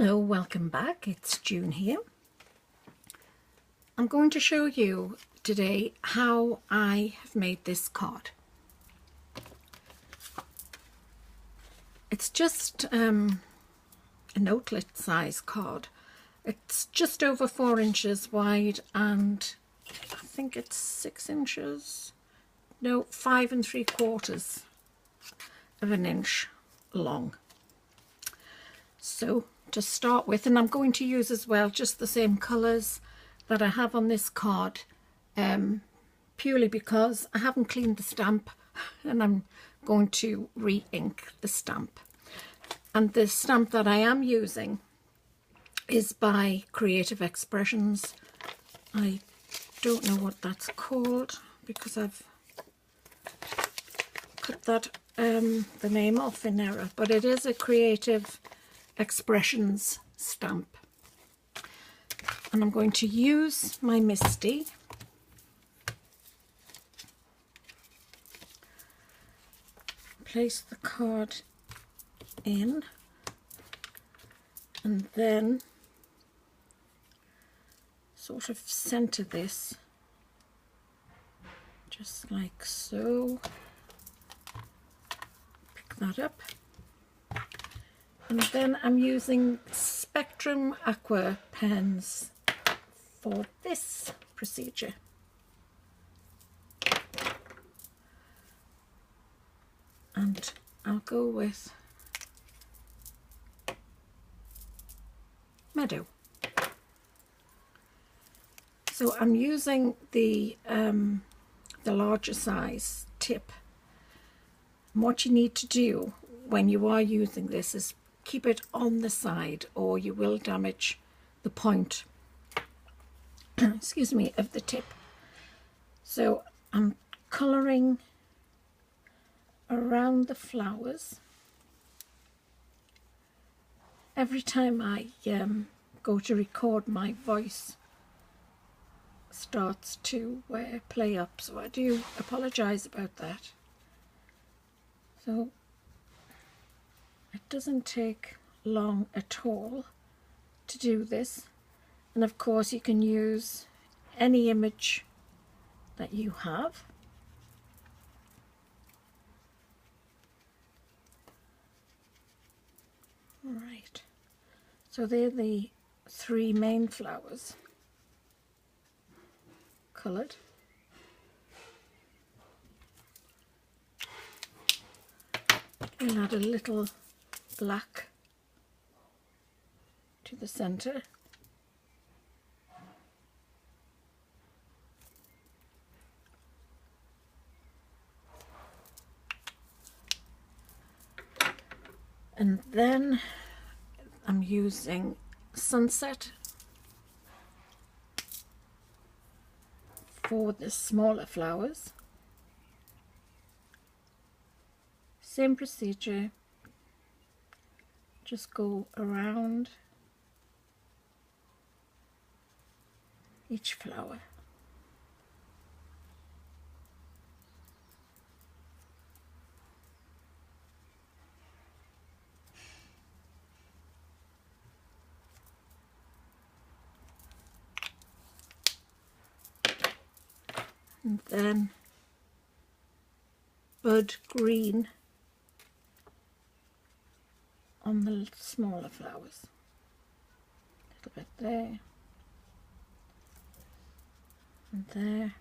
Hello, welcome back. It's June here. I'm going to show you today how I have made this card. It's just a notelet size card. It's just over 4 inches wide and I think it's 6 inches, no, 5 3/4 of an inch long. So to start with, and I'm going to use as well just the same colours that I have on this card, purely because I haven't cleaned the stamp and I'm going to re-ink the stamp. And the stamp that I am using is by Creative Expressions. I don't know what that's called because I've cut that the name off in error, but it is a Creative Expressions stamp. And I'm going to use my MISTI place the card in and then sort of center this just like so. Pick that up. And then I'm using Spectrum Aqua pens for this procedure. And I'll go with Meadow. So I'm using the larger size tip. And what you need to do when you are using this is keep it on the side or you will damage the point excuse me, of the tip. So I'm colouring around the flowers. Every time I go to record, my voice starts to play up, so I do apologise about that. So it doesn't take long at all to do this, and of course you can use any image that you have. Right, so they're the 3 main flowers coloured. I'll add a little black to the centre. And then I'm using Sunset for the smaller flowers. Same procedure, just go around each flower. And then bud green on the smaller flowers. A little bit there and there.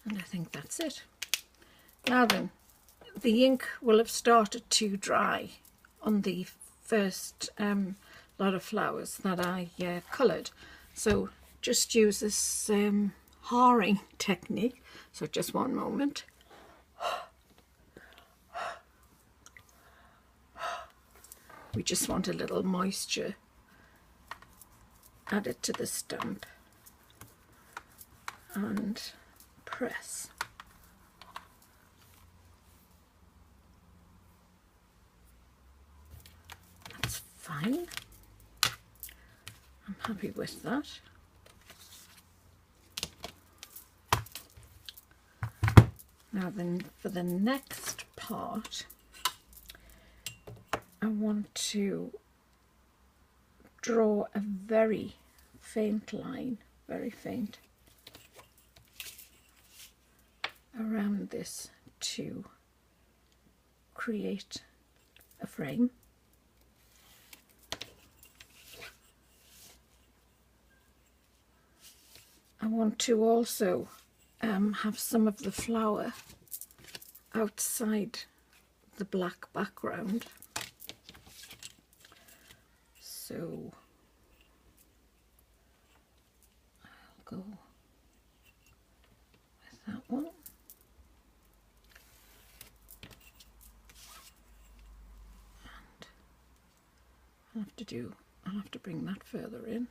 And I think that's it. Now then, the ink will have started to dry on the first lot of flowers that I coloured. So just use this Haring technique. So just one moment. We just want a little moisture added to the stamp and press. That's fine. I'm happy with that. Now then, for the next part, I want to draw a very faint line, very faint, around this to create a frame. I want to also have some of the flower outside the black background. So I'll go with that one. And I'll have to bring that further in.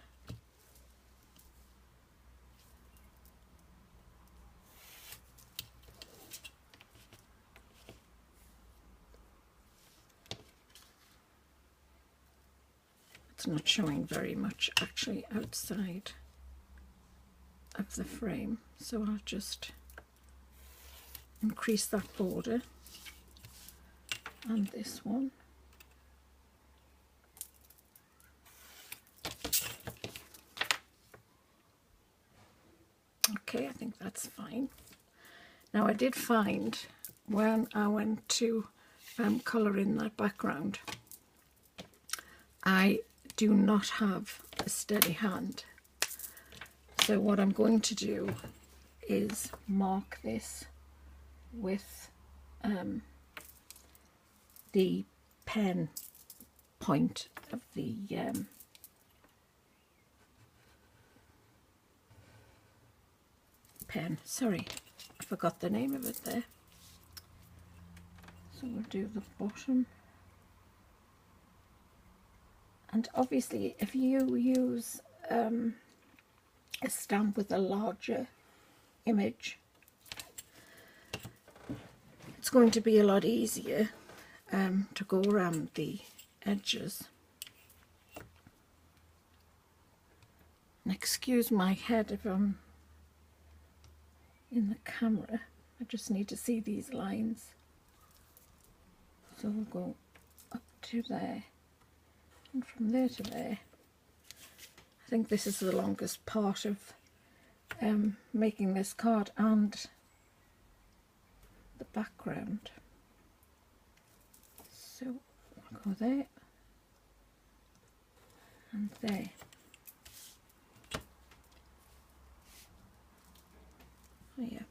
It's not showing very much actually outside of the frame, so I'll just increase that border and this one. Okay, I think that's fine. Now I did find when I went to colour in that background, I do not have a steady hand. So what I'm going to do is mark this with the pen point of the pen. Sorry, I forgot the name of it there. So we'll do the bottom. And obviously if you use a stamp with a larger image, it's going to be a lot easier to go around the edges. And excuse my head if I'm in the camera, I just need to see these lines. So we'll go up to there. And from there to there. I think this is the longest part of making this card and the background. So I'll go there and there. Oh yeah.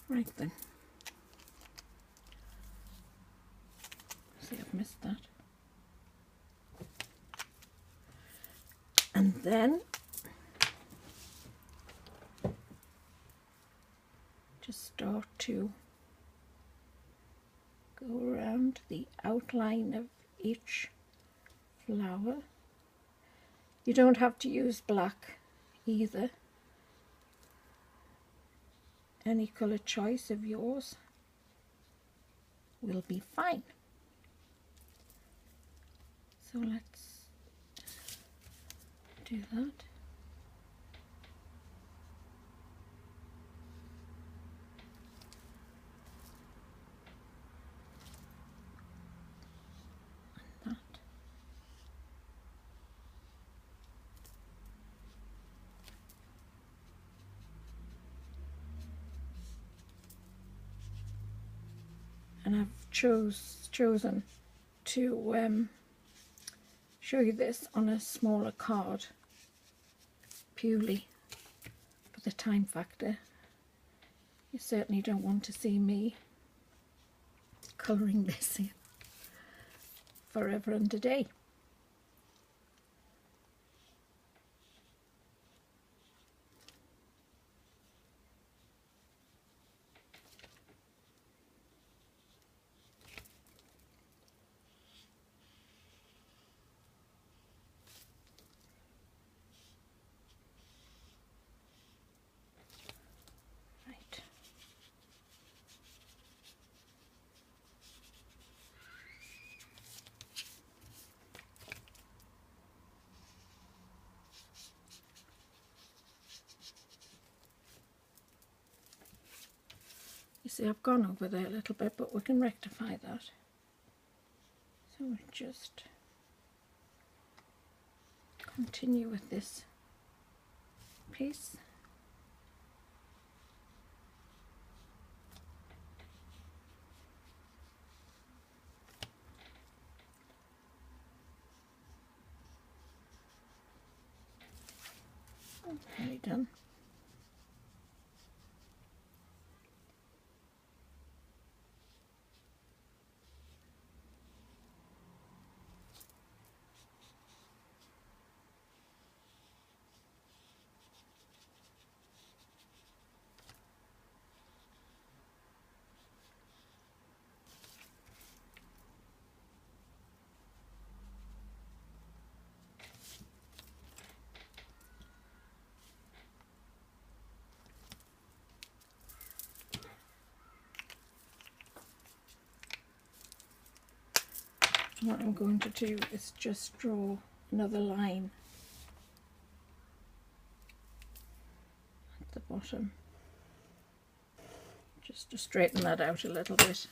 Right then. See, I've missed that. And then just start to go around the outline of each flower. You don't have to use black either. Any colour choice of yours will be fine. So let's do that. And that. And I've chosen to show you this on a smaller card purely for the time factor. You certainly don't want to see me colouring this in forever and a day. see I've gone over there a little bit, but we can rectify that. So we'll just continue with this piece. Nearly done. What I'm going to do is just draw another line at the bottom, just to straighten that out a little bit.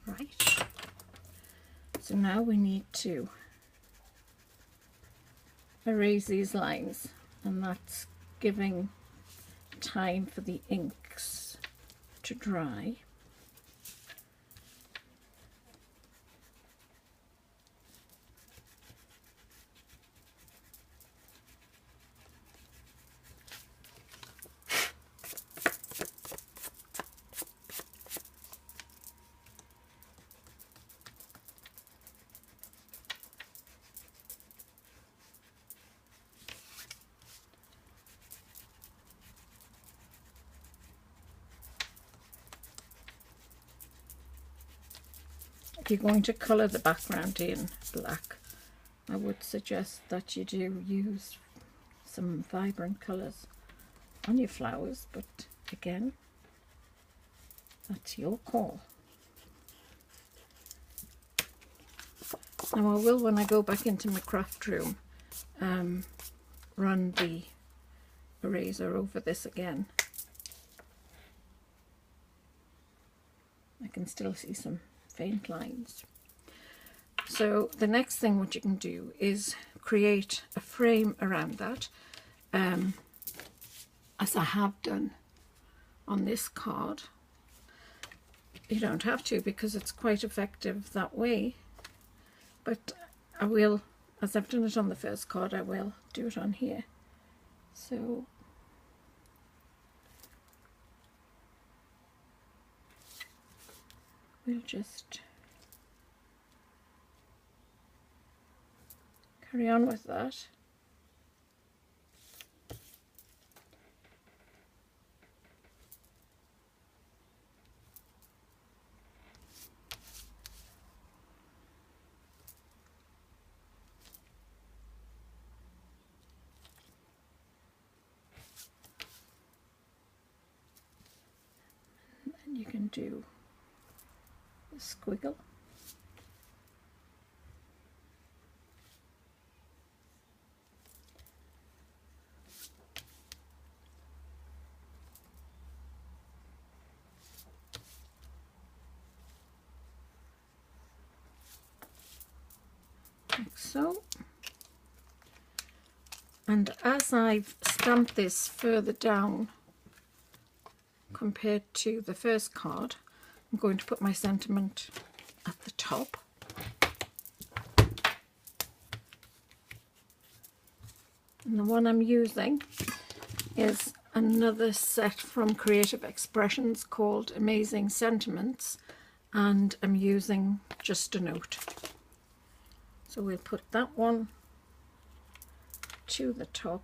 Right, so now we need to erase these lines, and that's giving time for the inks to dry. If you're going to colour the background in black, I would suggest that you do use some vibrant colours on your flowers, but again, that's your call. Now I will, when I go back into my craft room, run the eraser over this again. I can still see some faint lines. So the next thing what you can do is create a frame around that, as I have done on this card. You don't have to, because it's quite effective that way, but I will, as I've done it on the first card, I will do it on here. So we'll just carry on with that. And you can do a squiggle. Like so. And as I've stamped this further down compared to the first card, I'm going to put my sentiment at the top. And the one I'm using is another set from Creative Expressions called Amazing Sentiments, and I'm using Just a Note. So we'll put that one to the top,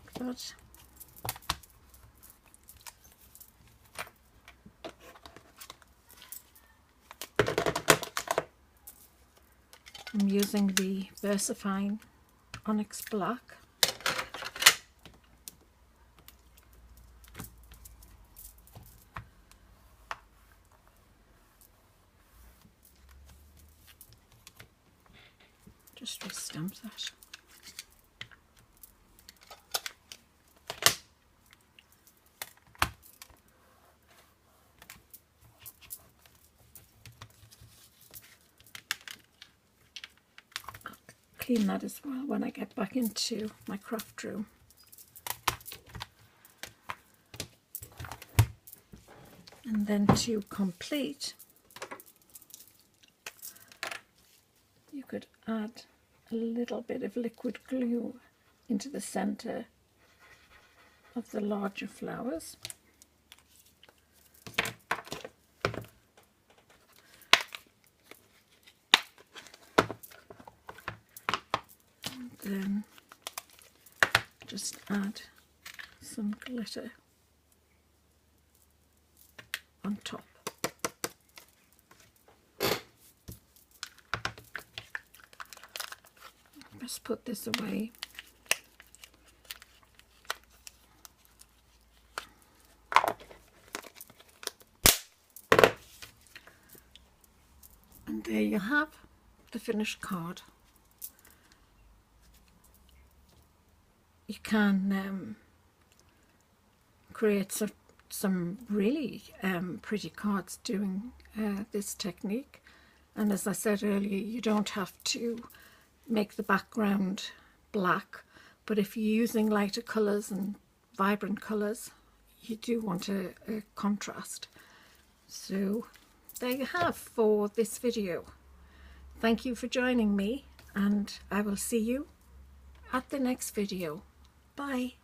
like that. I'm using the VersaFine Onyx Black. Just re-stamp that. I'll clean that as well when I get back into my craft room. And then to complete, you could add a little bit of liquid glue into the center of the larger flowers. And then just add some glitter on top. Just put this away. And there you have the finished card. You can create some really pretty cards doing this technique, and as I said earlier, you don't have to make the background black, but if you're using lighter colours and vibrant colours, you do want a contrast. So there you have for this video. Thank you for joining me, and I will see you at the next video. Bye.